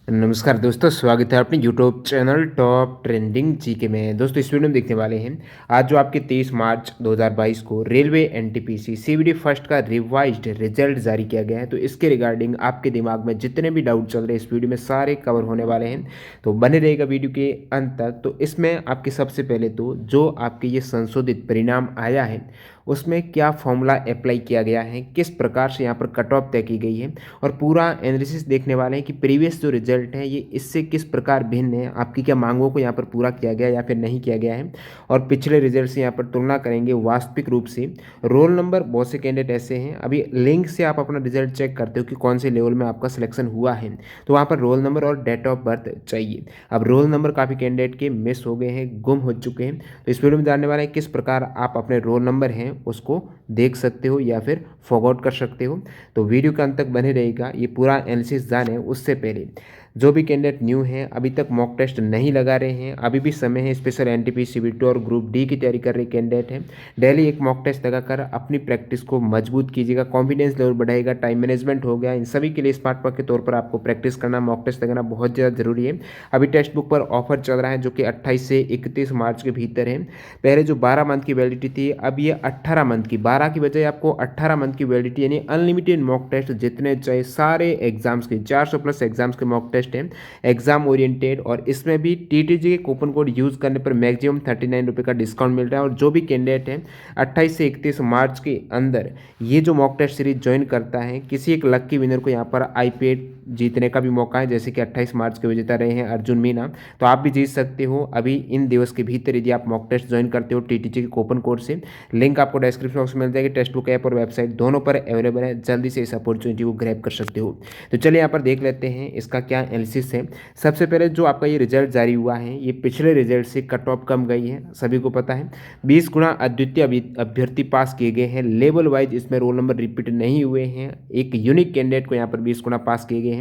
नमस्कार दोस्तों, स्वागत है अपने YouTube channel top trending GK में। दोस्तों इस वीडियो में देखने वाले हैं आज जो आपके 23 मार्च 2022 को रेलवे एनटीपीसी सीबीडी फर्स्ट का रिवाइज्ड रिजल्ट जारी किया गया है। तो इसके रिगार्डिंग आपके दिमाग में जितने भी डाउट चल रहे हैं इस वीडियो में सारे कवर होने वाले हैं, तो बने रहेगा वीडियो के अंत तक। तो इसमें आपके सबसे पहले तो जो आपके ये संशोधित परिणाम आया है उसमें क्या फॉर्मूला अप्लाई किया गया है, किस प्रकार से यहाँ पर कट ऑफ तय की गई है, और पूरा एनालिसिस देखने वाले हैं कि प्रीवियस जो रिजल्ट है ये इससे किस प्रकार भिन्न है, आपकी क्या मांगों को यहाँ पर पूरा किया गया या फिर नहीं किया गया है, और पिछले रिजल्ट से यहाँ पर तुलना करेंगे वास्तविक रूप से। रोल नंबर बहुत से कैंडिडेट ऐसे हैं, अभी लिंक से आप अपना रिजल्ट चेक करते हो कि कौन से लेवल में आपका सिलेक्शन हुआ है, तो वहाँ पर रोल नंबर और डेट ऑफ बर्थ चाहिए। अब रोल नंबर काफ़ी कैंडिडेट के मिस हो गए हैं, गुम हो चुके हैं, तो इस वीडियो में जानने वाले हैं किस प्रकार आप अपने रोल नंबर हैं उसको देख सकते हो या फिर फॉरवर्ड कर सकते हो। तो वीडियो के अंत तक बने रहेगा, ये पूरा एनालिसिस जाने उससे पहले जो भी कैंडिडेट न्यू हैं अभी तक मॉक टेस्ट नहीं लगा रहे हैं, अभी भी समय है। स्पेशल एनटीपीसी सीबीटी और ग्रुप डी की तैयारी कर रहे कैंडिडेट हैं, डेली एक मॉक टेस्ट लगाकर अपनी प्रैक्टिस को मजबूत कीजिएगा, कॉन्फिडेंस लेवल बढ़ाएगा, टाइम मैनेजमेंट हो गया, इन सभी के लिए स्मार्ट वर्क के तौर पर आपको प्रैक्टिस करना, मॉक टेस्ट लगाना बहुत ज़्यादा जरूरी है। अभी टेक्स्ट बुक पर ऑफर चल रहा है जो कि 28 से 31 मार्च के भीतर है। पहले जो 12 मंथ की वैलिडिटी थी अब ये 18 मंथ की, 12 की बजाय आपको 18 मंथ की वैलिडिटी, यानी अनलिमिटेड मॉक टेस्ट जितने चाहिए सारे एग्जाम्स के 400 प्लस एग्जाम्स के मॉक टेस्ट हैं, एग्जाम ओरिएंटेड। और इसमें भी टीटीजी के कूपन कोड यूज़ करने पर मैक्सिमम 39 रुपये का डिस्काउंट मिल रहा है। और जो भी कैंडिडेट है 28 से 31 मार्च के अंदर ये जो मॉक टेस्ट सीरीज ज्वाइन करता है, किसी एक लक्की विनर को यहाँ पर आईपैड जीतने का भी मौका है, जैसे कि 28 मार्च के विजेता रहे हैं अर्जुन मीना, तो आप भी जीत सकते हो अभी इन दिवस के भीतर यदि आप मॉक टेस्ट ज्वाइन करते हो टीटीजी के कूपन कोड से। लिंक आपको डिस्क्रिप्शन बॉक्स में मिल जाएगी, टेक्स्ट बुक ऐप और वेबसाइट दोनों पर अवेलेबल है, जल्दी से इस अपॉर्चुनिटी को ग्रैब कर सकते हो। तो चलिए यहाँ पर देख लेते हैं इसका क्या एनालिसिस है। सबसे पहले जो आपका ये रिजल्ट जारी हुआ है ये पिछले रिजल्ट से कट ऑफ कम गई है, सभी को पता है। 20 गुना अद्वितीय अभ्यर्थी पास किए गए हैं, लेवल वाइज इसमें रोल नंबर रिपीट नहीं हुए हैं, एक यूनिक कैंडिडेट को यहाँ पर 20 गुना पास किए गए हैं।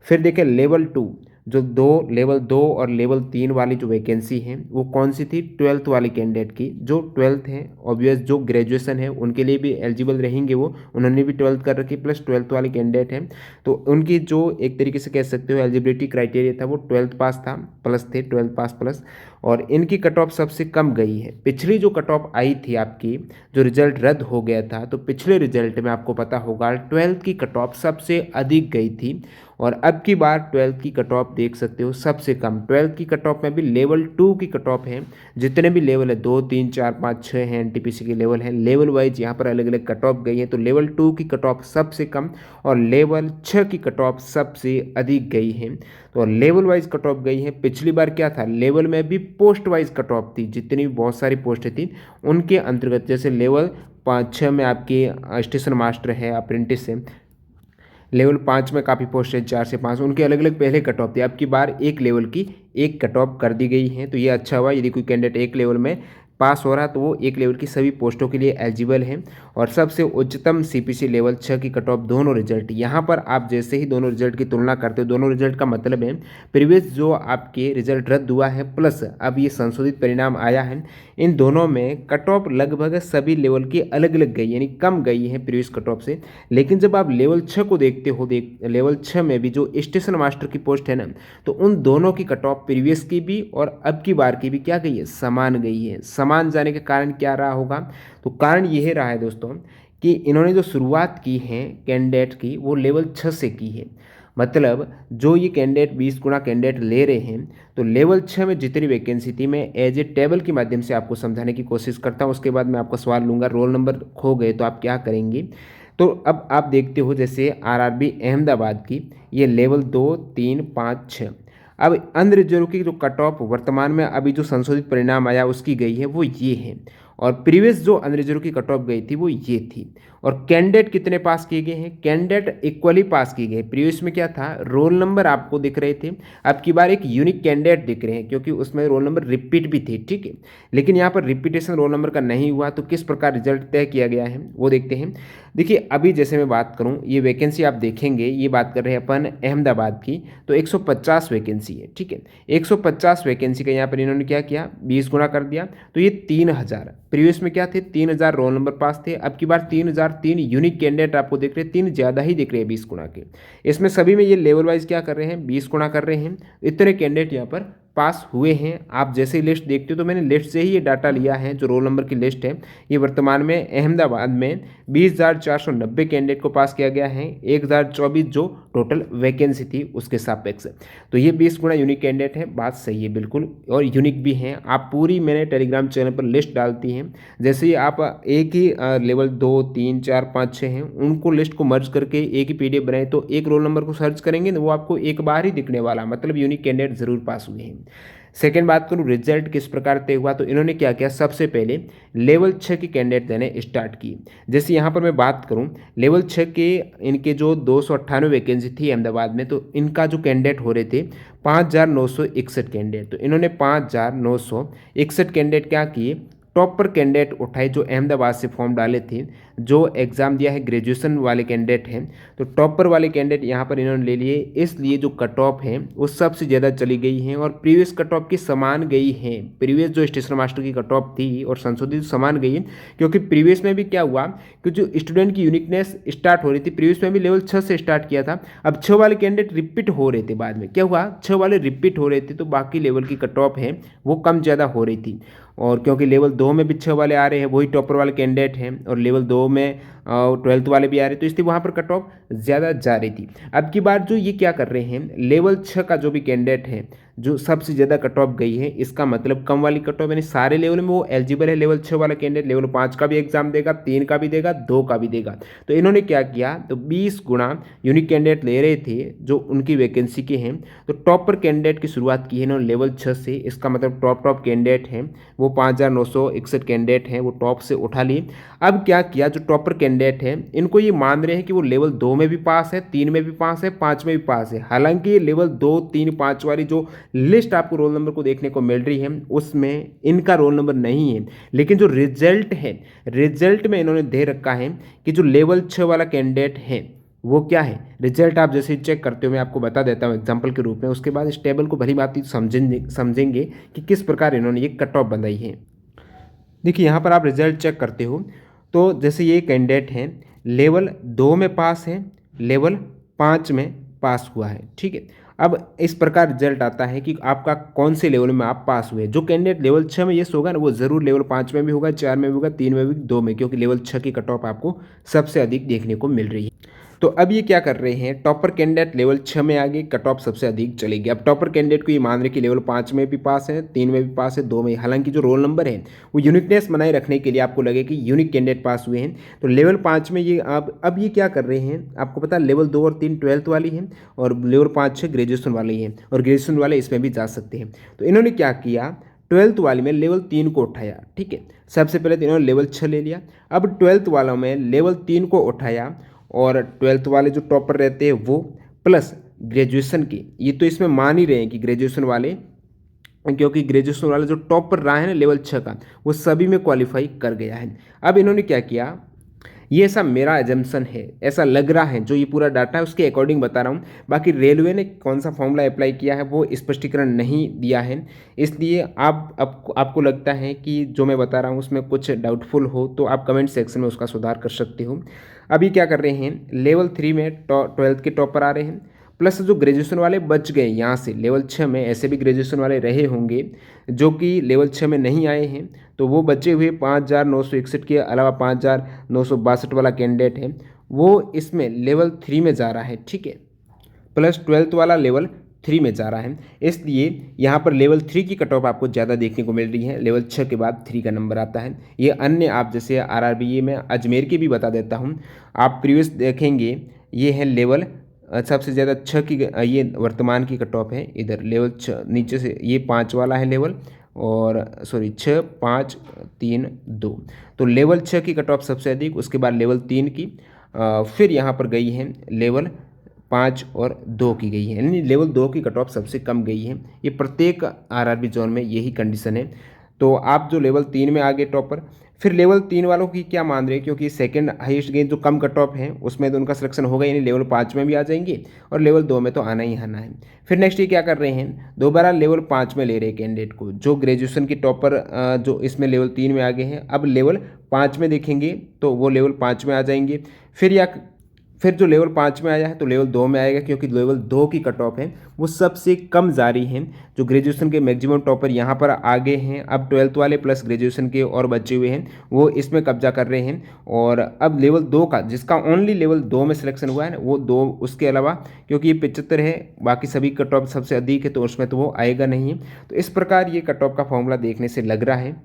फिर देखें लेवल 2, जो लेवल 2 और लेवल 3 वाली जो वैकेंसी है वो कौन सी थी, 12th वाली कैंडिडेट की। जो 12th है ऑब्वियस जो ग्रेजुएशन है उनके लिए भी एलिजिबल रहेंगे, वो उन्होंने भी 12th कर रखी प्लस 12th वाली कैंडिडेट है, तो उनकी जो एक तरीके से कह सकते हो एलिजिबिलिटी क्राइटेरिया था वो 12th पास था, प्लस थे 12th पास प्लस, और इनकी कट ऑफ सबसे कम गई है। पिछली जो कट ऑफ आई थी आपकी, जो रिजल्ट रद्द हो गया था, तो पिछले रिजल्ट में आपको पता होगा 12th की कट ऑफ सबसे अधिक गई थी, और अब की बार 12th की कट ऑफ देख सकते हो सबसे कम। 12th की कट ऑफ में भी लेवल 2 की कट ऑफ है, जितने भी लेवल है 2 3 4 5 6 हैं एनटीपीसी के लेवल हैं, लेवल वाइज यहाँ पर अलग अलग कट ऑफ गई है। तो लेवल 2 की कट ऑफ सबसे कम और लेवल 6 की कट ऑफ सबसे अधिक गई है। तो लेवल वाइज कट ऑफ गई है। पिछली बार क्या था, लेवल में भी पोस्ट वाइज कट ऑफ थी, जितनी बहुत सारी पोस्टें थी उनके अंतर्गत, जैसे लेवल 5-6 में आपकी स्टेशन मास्टर है, अप्रेंटिस है, लेवल 5 में काफ़ी पोस्ट है 4 से 5, उनके अलग अलग पहले कट ऑफ थी। अब की बार एक लेवल की एक कट ऑफ कर दी गई है, तो ये अच्छा हुआ। यदि कोई कैंडिडेट एक लेवल में पास हो रहा तो वो एक लेवल की सभी पोस्टों के लिए एलिजिबल है। और सबसे उच्चतम सीपीसी लेवल 6 की कट ऑफ दोनों रिजल्ट, यहाँ पर आप जैसे ही दोनों रिजल्ट की तुलना करते हो, दोनों रिजल्ट का मतलब है प्रीवियस जो आपके रिजल्ट रद्द हुआ है प्लस अब ये संशोधित परिणाम आया है, इन दोनों में कट ऑफ लगभग सभी लेवल की अलग अलग गई, यानी कम गई है प्रीवियस कट ऑफ से। लेकिन जब आप लेवल 6 को देखते हो, लेवल 6 में भी जो स्टेशन मास्टर की पोस्ट है ना, तो उन दोनों की कट ऑफ प्रीवियस की भी और अब की बार की भी क्या गई है, समान गई है। समान जाने का कारण क्या रहा होगा, तो कारण यह रहा है दोस्तों कि इन्होंने जो शुरुआत की है कैंडिडेट की वो लेवल 6 से की है। मतलब जो ये कैंडिडेट 20 गुना कैंडिडेट ले रहे हैं, तो लेवल 6 में जितनी वैकेंसी थी, मैं एज ए टेबल के माध्यम से आपको समझाने की कोशिश करता हूँ, उसके बाद मैं आपका सवाल लूँगा। रोल नंबर खो गए तो आप क्या करेंगे, तो अब आप देखते हो जैसे आरआरबी अहमदाबाद की ये लेवल 2 3 5 6। अब अनरिजर्व की जो कट ऑफ वर्तमान में अभी जो संशोधित परिणाम आया उसकी गई है वो ये है, और प्रीवियस जो अनरिजर्व की कट ऑफ गई थी वो ये थी। और कैंडिडेट कितने पास किए गए हैं, कैंडिडेट इक्वली पास किए गए। प्रीवियस में क्या था, रोल नंबर आपको दिख रहे थे, अब की बार एक यूनिक कैंडिडेट दिख रहे हैं क्योंकि उसमें रोल नंबर रिपीट भी थे, ठीक है। लेकिन यहाँ पर रिपीटेशन रोल नंबर का नहीं हुआ, तो किस प्रकार रिजल्ट तय किया गया है वो देखते हैं। देखिए अभी जैसे मैं बात करूँ, ये वैकेंसी आप देखेंगे, ये बात कर रहे हैं अपन अहमदाबाद की, तो 150 वैकेंसी है, ठीक है। 150 वैकेंसी का यहाँ पर इन्होंने क्या किया, 20 गुना कर दिया, तो ये 3000 प्रीवियस में क्या थे 3000 रोल नंबर पास थे, अब की बार 3003 यूनिक कैंडिडेट आपको दिख रहे हैं, 3 ज़्यादा ही दिख रहे हैं 20 गुना के। इसमें सभी में ये लेवल वाइज क्या कर रहे हैं 20 गुना कर रहे हैं, इतने कैंडिडेट यहाँ पर पास हुए हैं। आप जैसे ही लिस्ट देखते हो तो मैंने लिस्ट से ही ये डाटा लिया है, जो रोल नंबर की लिस्ट है। ये वर्तमान में अहमदाबाद में 20,490 कैंडिडेट को पास किया गया है, 1024 जो टोटल वैकेंसी थी उसके सापेक्ष। तो ये 20 गुना यूनिक कैंडिडेट है, बात सही है बिल्कुल, और यूनिक भी हैं। आप पूरी मैंने टेलीग्राम चैनल पर लिस्ट डालती हैं, जैसे ही आप एक ही लेवल 2, 3, 4, 5, 6 हैं उनको लिस्ट को मर्ज करके एक ही PDF बनाए तो एक रोल नंबर को सर्च करेंगे तो वो आपको एक बार ही दिखने वाला, मतलब यूनिक कैंडिडेट जरूर पास हुए हैं। सेकेंड बात करूँ रिजल्ट किस प्रकार तय हुआ, तो इन्होंने क्या किया, सबसे पहले लेवल 6 के कैंडिडेट देने स्टार्ट किए। जैसे यहाँ पर मैं बात करूँ लेवल 6 के इनके जो 298 वैकेंसी थी अहमदाबाद में, तो इनका जो कैंडिडेट हो रहे थे 5,961 कैंडिडेट, तो इन्होंने 5,961 कैंडिडेट क्या किए, टॉपर कैंडिडेट उठाए जो अहमदाबाद से फॉर्म डाले थे, जो एग्ज़ाम दिया है ग्रेजुएशन वाले कैंडिडेट हैं, तो टॉपर वाले कैंडिडेट यहाँ पर इन्होंने ले लिए। इसलिए जो कट ऑफ है वो सबसे ज़्यादा चली गई हैं और प्रीवियस कट ऑफ की समान गई हैं। प्रीवियस जो स्टेशन मास्टर की कट ऑफ थी और संशोधित समान गई है, क्योंकि प्रीवियस में भी क्या हुआ कि जो स्टूडेंट की यूनिकनेस स्टार्ट हो रही थी, प्रीवियस में भी लेवल 6 से स्टार्ट किया था, अब 6 वाले कैंडिडेट रिपीट हो रहे थे। बाद में क्या हुआ, 6 वाले रिपीट हो रहे थे तो बाकी लेवल की कट ऑफ है वो कम ज़्यादा हो रही थी। और क्योंकि लेवल 2 में भी 6 वाले आ रहे हैं, वही टॉपर वाले कैंडिडेट हैं, और लेवल 2 में 12th वाले भी आ रहे, तो इसलिए वहाँ पर कट ऑफ ज़्यादा जा रही थी। अब की बार जो ये क्या कर रहे हैं, लेवल 6 का जो भी कैंडिडेट है जो सबसे ज़्यादा कट ऑफ गई है, इसका मतलब कम वाली कट ऑफ, यानी सारे लेवल में वो एलिजिबल है। लेवल 6 वाला कैंडिडेट लेवल 5 का भी एग्जाम देगा, 3 का भी देगा, 2 का भी देगा। तो इन्होंने क्या किया, तो 20 गुना यूनिक कैंडिडेट ले रहे थे जो उनकी वैकेंसी के हैं, तो टॉपर कैंडिडेट की शुरुआत की है इन्होंने लेवल 6 से। इसका मतलब टॉप कैंडिडेट हैं वो 5,961 कैंडिडेट हैं, वो टॉप से उठा लिए। अब क्या किया, जो टॉपर कैंडिडेट हैं इनको ये मान रहे हैं कि वो लेवल 2 में भी पास है, 3 में भी पास है, 5 में भी पास है। हालांकि लेवल 2, 3, 5 वाली जो लिस्ट आपको रोल नंबर को देखने को मिल रही है उसमें इनका रोल नंबर नहीं है, लेकिन जो रिजल्ट है, रिजल्ट में इन्होंने दे रखा है कि जो लेवल 6 वाला कैंडिडेट है वो क्या है। रिजल्ट आप जैसे चेक करते हो, मैं आपको बता देता हूँ एग्जाम्पल के रूप में, उसके बाद इस टेबल को भली बात समझेंगे कि किस प्रकार इन्होंने ये कट ऑफ बनाई है। देखिए यहाँ पर आप रिजल्ट चेक करते हो तो जैसे ये कैंडिडेट हैं लेवल 2 में पास है, लेवल 5 में पास हुआ है, ठीक है। अब इस प्रकार रिजल्ट आता है कि आपका कौन से लेवल में आप पास हुए। जो कैंडिडेट लेवल 6 में यस होगा ना, वो ज़रूर लेवल 5 में भी होगा, 4 में भी होगा, 3 में भी, 2 में, क्योंकि लेवल 6 की कट ऑफ आपको सबसे अधिक देखने को मिल रही है। तो अब ये क्या कर रहे हैं, टॉपर कैंडिडेट लेवल 6 में आ गए, कट ऑफ सबसे अधिक चलेगी। अब टॉपर कैंडिडेट को ये मान रहे कि लेवल 5 में भी पास है, 3 में भी पास है, 2 में। हालांकि जो रोल नंबर है वो यूनिकनेस बनाए रखने के लिए आपको लगे कि यूनिक कैंडिडेट पास हुए हैं, तो लेवल 5 में ये अब ये क्या कर रहे हैं, आपको पता है लेवल 2 और 3 12th वाली हैं, और लेवल 5, 6 ग्रेजुएशन वाली हैं, और ग्रेजुएशन वाले इसमें भी जा सकते हैं। तो इन्होंने क्या किया, 12th वाले में लेवल 3 को उठाया, ठीक है। सबसे पहले तो इन्होंने लेवल 6 ले लिया, अब 12th वालों में लेवल 3 को उठाया, और 12th वाले जो टॉपर रहते हैं वो प्लस ग्रेजुएशन की, ये तो इसमें मान ही रहे हैं कि ग्रेजुएशन वाले, क्योंकि ग्रेजुएशन वाला जो टॉपर रहा है ना लेवल 6 का, वो सभी में क्वालिफाई कर गया है। अब इन्होंने क्या किया, ये ऐसा मेरा एजम्पशन है, ऐसा लग रहा है, जो ये पूरा डाटा है उसके अकॉर्डिंग बता रहा हूँ। बाकी रेलवे ने कौन सा फॉर्मूला अप्लाई किया है वो स्पष्टीकरण नहीं दिया है, इसलिए आपको लगता है कि जो मैं बता रहा हूँ उसमें कुछ डाउटफुल हो तो आप कमेंट सेक्शन में उसका सुधार कर सकते हो। अभी क्या कर रहे हैं, लेवल 3 में 12th के टॉपर आ रहे हैं, प्लस जो ग्रेजुएशन वाले बच गए यहाँ से लेवल 6 में, ऐसे भी ग्रेजुएशन वाले रहे होंगे जो कि लेवल 6 में नहीं आए हैं, तो वो बचे हुए 5,961 के अलावा 5,962 वाला कैंडिडेट है वो इसमें लेवल 3 में जा रहा है, ठीक है, प्लस 12th वाला लेवल 3 में जा रहा है। इसलिए यहाँ पर लेवल 3 की कट ऑफ आपको ज़्यादा देखने को मिल रही है, लेवल 6 के बाद 3 का नंबर आता है। ये अन्य आप जैसे RRBA में अजमेर की भी बता देता हूँ, आप प्रीवियस देखेंगे, ये है लेवल सबसे ज़्यादा 6 की, ये वर्तमान की कट ऑफ है। इधर लेवल 6 नीचे से ये 5 वाला है लेवल, और सॉरी 6, 5, 3, 2, तो लेवल 6 की कट ऑफ सबसे अधिक, उसके बाद लेवल 3 की, फिर यहाँ पर गई है लेवल 5 और 2 की गई है, यानी लेवल 2 की कट ऑफ सबसे कम गई है। ये प्रत्येक RRB जोन में यही कंडीशन है। तो आप जो लेवल 3 में आ गए टॉपर, फिर लेवल 3 वालों की क्या मान रहे हैं, क्योंकि सेकंड हाईएस्ट गेंद जो कम कट ऑफ है उसमें तो उनका सिलेक्शन होगा, यानी लेवल 5 में भी आ जाएंगे और लेवल 2 में तो आना ही आना है। फिर नेक्स्ट ये क्या कर रहे हैं, दोबारा लेवल 5 में ले रहे हैं कैंडिडेट को, जो ग्रेजुएशन की टॉपर जो इसमें लेवल 3 में आ गए हैं, अब लेवल 5 में देखेंगे तो वो लेवल 5 में आ जाएंगे। फिर जो लेवल 5 में आया है तो लेवल 2 में आएगा, क्योंकि लेवल 2 की कट ऑफ है वो सबसे कम जारी है। जो ग्रेजुएशन के मैक्सिमम टॉपर यहाँ पर आगे हैं, अब 12th वाले प्लस ग्रेजुएशन के और बचे हुए हैं वो इसमें कब्जा कर रहे हैं। और अब लेवल 2 का, जिसका ओनली लेवल 2 में सिलेक्शन हुआ है वो 2, उसके अलावा क्योंकि ये 75 है, बाकी सभी कट ऑफ सबसे अधिक है तो उसमें तो वो आएगा नहीं है। तो इस प्रकार ये कट ऑफ का फॉर्मूला देखने से लग रहा है।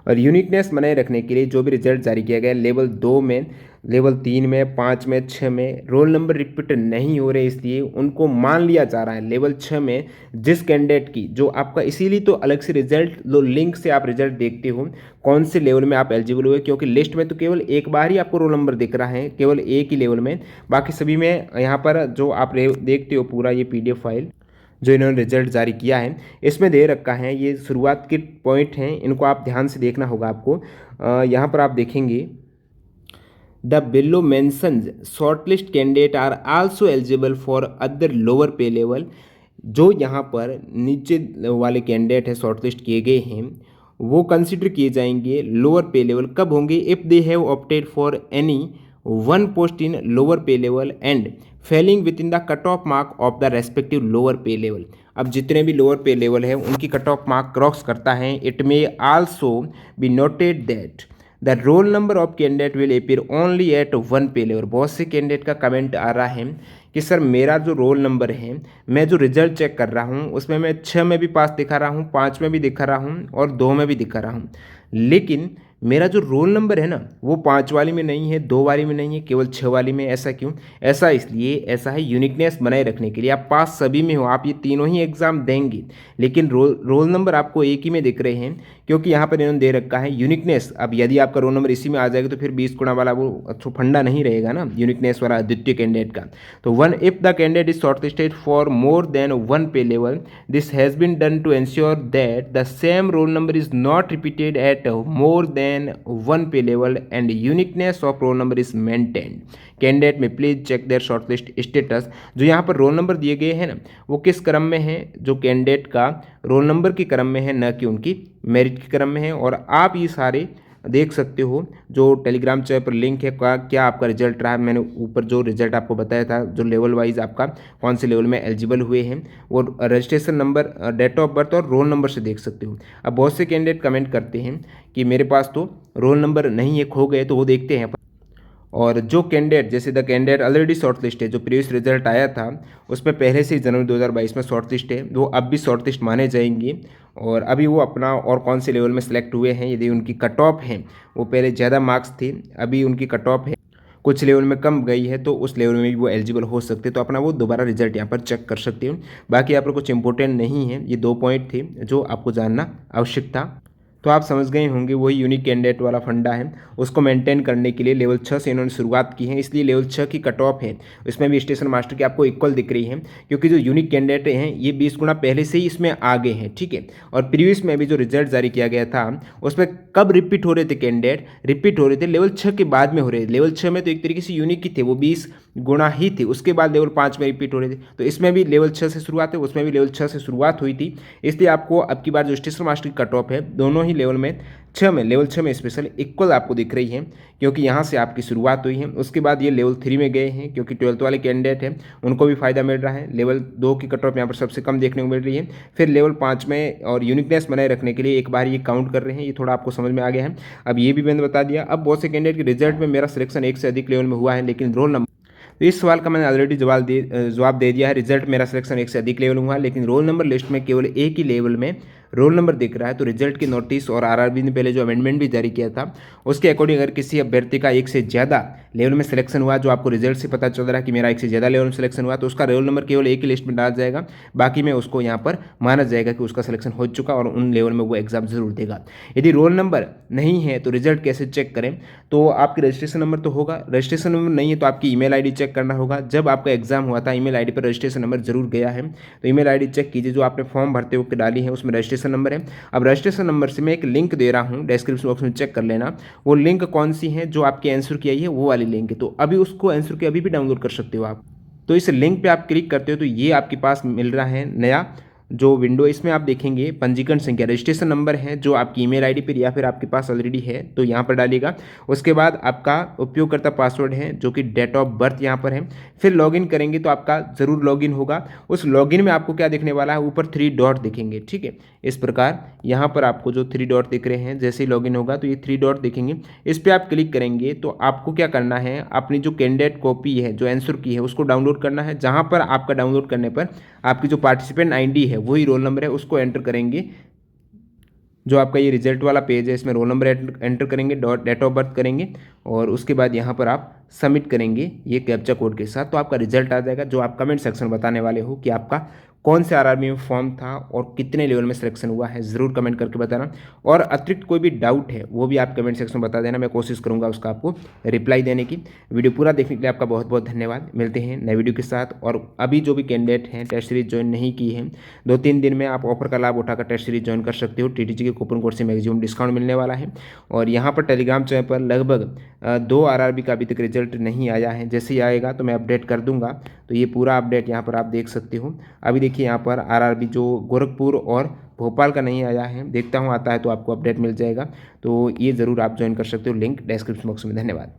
और यूनिकनेस बनाए रखने के लिए जो भी रिजल्ट जारी किया गया है लेवल 2 में, लेवल 3 में, 5 में, 6 में रोल नंबर रिपीट नहीं हो रहे, इसलिए उनको मान लिया जा रहा है लेवल 6 में जिस कैंडिडेट की जो आपका, इसीलिए तो अलग से रिजल्ट लो, लिंक से आप रिजल्ट देखते हो कौन से लेवल में आप एलिजिबल हुए, क्योंकि लिस्ट में तो केवल एक बार ही आपको रोल नंबर दिख रहा है, केवल एक ही लेवल में, बाकी सभी में यहाँ पर जो आप देखते हो पूरा ये PDF फाइल जो इन्होंने रिजल्ट जारी किया है इसमें दे रखा है। ये शुरुआत के पॉइंट हैं, इनको आप ध्यान से देखना होगा आपको। यहाँ पर आप देखेंगे the below mentions shortlist candidate are also eligible for other lower pay level. जो यहाँ पर नीचे वाले कैंडिडेट है शॉर्टलिस्ट किए गए हैं वो कंसिडर किए जाएंगे लोअर पे लेवल कब होंगे, if they have opted for any one post in lower pay level and failing within the cut off mark of the respective lower pay level. अब जितने भी लोअर पे लेवल है उनकी cut off mark cross करता है। It may also be noted that the roll number of candidate will appear only at one pay level. बहुत से candidate का कमेंट आ रहा है कि सर मेरा जो रोल नंबर है, मैं जो रिजल्ट चेक कर रहा हूँ उसमें मैं 6 में भी पास दिखा रहा हूँ, 5 में भी दिखा रहा हूँ और 2 में भी दिखा रहा हूँ, लेकिन मेरा जो रोल नंबर है ना वो 5 वाली में नहीं है, 2 वाली में नहीं है, केवल 6 वाली में। ऐसा क्यों? ऐसा इसलिए, ऐसा है यूनिकनेस बनाए रखने के लिए। आप पास सभी में हो, आप ये तीनों ही एग्जाम देंगे, लेकिन रोल नंबर आपको एक ही में दिख रहे हैं, क्योंकि यहाँ पर इन्होंने दे रखा है यूनिकनेस। अब यदि आपका रोल नंबर इसी में आ जाएगा तो फिर 20 गुना वाला वो अच्छा फंडा नहीं रहेगा ना यूनिकनेस वाला द्वितीय कैंडिडेट का। तो one if the candidate is shortlisted for more than one pay level, this has been done to ensure that the same roll number is not repeated at more than one pay level and uniqueness of roll number is maintained. Candidate में please check their shortlist status. जो यहाँ पर roll number दिए गए हैं ना वो किस क्रम में है, जो कैंडिडेट का रोल नंबर के क्रम में है, न कि उनकी मेरिट के क्रम में है। और आप ये सारे देख सकते हो जो टेलीग्राम चैनल पर लिंक है क्या आपका रिजल्ट रहा है। मैंने ऊपर जो रिजल्ट आपको बताया था जो लेवल वाइज आपका कौन से लेवल में एलिजिबल हुए हैं वो registration number, date of birth और रोल नंबर से देख सकते हो। अब बहुत से कैंडिडेट कमेंट करते हैं कि मेरे पास तो रोल नंबर नहीं है, खो गए, तो वो देखते हैं। और जो कैंडिडेट, जैसे the candidate already short list है, जो प्रीवियस रिजल्ट आया था उसमें पहले से ही जनवरी 2022 में शॉर्ट लिस्ट है, वो अब भी शॉर्ट लिस्ट माने जाएंगे। और अभी वो अपना और कौन से लेवल में सेलेक्ट हुए हैं, यदि उनकी कट ऑफ है, वो पहले ज़्यादा मार्क्स थे, अभी उनकी कट ऑफ है कुछ लेवल में कम गई है, तो उस लेवल में भी वो एलिजिबल हो सकते, तो अपना वो दोबारा रिजल्ट यहाँ पर चेक कर सकते हो। बाकी यहाँ पर कुछ इंपॉर्टेंट नहीं है, ये 2 पॉइंट थे जो आपको जानना आवश्यक था। तो आप समझ गए होंगे वही यूनिक कैंडिडेट वाला फंडा है, उसको मेंटेन करने के लिए लेवल 6 से इन्होंने शुरुआत की है, इसलिए लेवल 6 की कट ऑफ है इसमें भी स्टेशन मास्टर की आपको इक्वल दिख रही है, क्योंकि जो यूनिक कैंडिडेट हैं ये 20 गुना पहले से ही इसमें आगे हैं, ठीक है। और प्रीवियस में भी जो रिजल्ट जारी किया गया था उसमें कब रिपीट हो रहे थे कैंडिडेट, रिपीट हो रहे थे लेवल 6 के बाद में हो रहे थे। लेवल 6 में तो एक तरीके से यूनिक ही थे, वो 20 गुना ही थे, उसके बाद लेवल 5 में रिपीट हो रहे थे। तो इसमें भी लेवल 6 से शुरुआत है, उसमें भी लेवल 6 से शुरुआत हुई थी, इसलिए आपको अब की बार जो स्टेशन मास्टर की कट ऑफ है दोनों ही लेवल में 6 में, लेवल 6 में स्पेशल इक्वल आपको दिख रही है, क्योंकि यहाँ से आपकी शुरुआत हुई है। उसके बाद ये लेवल 3 में गए हैं, क्योंकि 12th वाले कैंडिडेट हैं उनको भी फायदा मिल रहा है। लेवल 2 की कट ऑफ यहाँ पर सबसे कम देखने को मिल रही है। फिर लेवल 5 में और यूनिकनेस बनाए रखने के लिए एक बार ये काउंट कर रहे हैं, ये थोड़ा आपको समझ में आ गया है। अब ये भी मैंने बता दिया। अब बहुत से कैंडिडेट के रिजल्ट में मेरा सिलेक्शन 1 से अधिक लेवल में हुआ है, लेकिन रोल नंबर, तो इस सवाल का मैंने ऑलरेडी जवाब दे दिया है। रिजल्ट मेरा सिलेक्शन 1 से अधिक लेवल में हुआ, लेकिन रोल नंबर लिस्ट में केवल एक ही लेवल में रोल नंबर दिख रहा है। तो रिजल्ट की नोटिस और आरआरबी ने पहले जो अमेंडमेंट भी जारी किया था उसके अकॉर्डिंग अगर किसी अभ्यर्थी का 1 से ज़्यादा लेवल में सिलेक्शन हुआ, जो आपको रिजल्ट से पता चल रहा है कि मेरा 1 से ज़्यादा लेवल में सिलेक्शन हुआ, तो उसका रोल नंबर केवल एक ही लिस्ट में डाला जाएगा, बाकी में उसको यहाँ पर माना जाएगा कि उसका सिलेक्शन हो चुका और उन लेवल में वो एग्जाम जरूर देगा। यदि रोल नंबर नहीं है तो रिजल्ट कैसे चेक करें? तो आपकी रजिस्ट्रेशन नंबर तो होगा, रजिस्ट्रेशन नंबर नहीं है तो आपकी ईमेल आईडी चेक करना होगा। जब आपका एग्जाम हुआ था ईमेल आईडी पर रजिस्ट्रेशन नंबर जरूर गया है, तो ईमेल आईडी चेक कीजिए। जो आपने फॉर्म भरते हुए डाली है उसमें रजिस्ट्रेशन रजिस्ट्रेशन नंबर है। अब रजिस्ट्रेशन नंबर से मैं एक लिंक दे रहा हूँ, डिस्क्रिप्शन बॉक्स में चेक कर लेना, वो लिंक कौन सी है, जो आपके आंसर की आई है वो वाली लिंक है। तो अभी उसको आंसर की अभी भी डाउनलोड कर सकते हो आप। तो इस लिंक पे आप क्लिक करते हो तो ये आपके पास मिल रहा है नया जो विंडो, इसमें आप देखेंगे पंजीकरण संख्या, रजिस्ट्रेशन नंबर है जो आपकी ईमेल आईडी पर या फिर आपके पास ऑलरेडी है तो यहाँ पर डालिएगा। उसके बाद आपका उपयोगकर्ता पासवर्ड है जो कि डेट ऑफ बर्थ यहाँ पर है। फिर लॉगिन करेंगे तो आपका ज़रूर लॉगिन होगा। उस लॉगिन में आपको क्या दिखने वाला है, ऊपर 3 डॉट दिखेंगे, ठीक है। इस प्रकार यहाँ पर आपको जो 3 डॉट दिख रहे हैं, जैसे ही लॉगिन होगा तो ये 3 डॉट दिखेंगे, इस पर आप क्लिक करेंगे तो आपको क्या करना है, अपनी जो कैंडिडेट कॉपी है जो आंसर की है उसको डाउनलोड करना है। जहाँ पर आपका डाउनलोड करने पर आपकी जो पार्टिसिपेंट आईडी है वही रोल नंबर है उसको एंटर करेंगे। जो आपका ये रिजल्ट वाला पेज है इसमें रोल नंबर एंटर करेंगे, डॉट डेट ऑफ बर्थ करेंगे और उसके बाद यहाँ पर आप सबमिट करेंगे ये कैप्चा कोड के साथ, तो आपका रिजल्ट आ जाएगा। जो आप कमेंट सेक्शन में बताने वाले हो कि आपका कौन से आरआरबी में फॉर्म था और कितने लेवल में सिलेक्शन हुआ है, ज़रूर कमेंट करके बताना। और अतिरिक्त कोई भी डाउट है वो भी आप कमेंट सेक्शन में बता देना, मैं कोशिश करूँगा उसका आपको रिप्लाई देने की। वीडियो पूरा देखने के लिए आपका बहुत बहुत धन्यवाद। मिलते हैं नए वीडियो के साथ। और अभी जो भी कैंडिडेट हैं टेस्ट सीरीज ज्वाइन नहीं की है, 2-3 दिन में आप ऑफर का लाभ उठाकर टेस्ट सीरीज ज्वाइन कर सकते हो। टीटीजी के कूपन कोड से मैक्सिमम डिस्काउंट मिलने वाला है। और यहाँ पर टेलीग्राम चैनल पर लगभग 2 आरआरबी का अभी तक रिजल्ट नहीं आया है, जैसे ही आएगा तो मैं अपडेट कर दूंगा। तो ये पूरा अपडेट यहाँ पर आप देख सकते हो। अभी देखिए यहाँ पर आरआरबी जो गोरखपुर और भोपाल का नहीं आया है, देखता हूँ आता है तो आपको अपडेट मिल जाएगा। तो ये ज़रूर आप ज्वाइन कर सकते हो, लिंक डिस्क्रिप्शन बॉक्स में। धन्यवाद।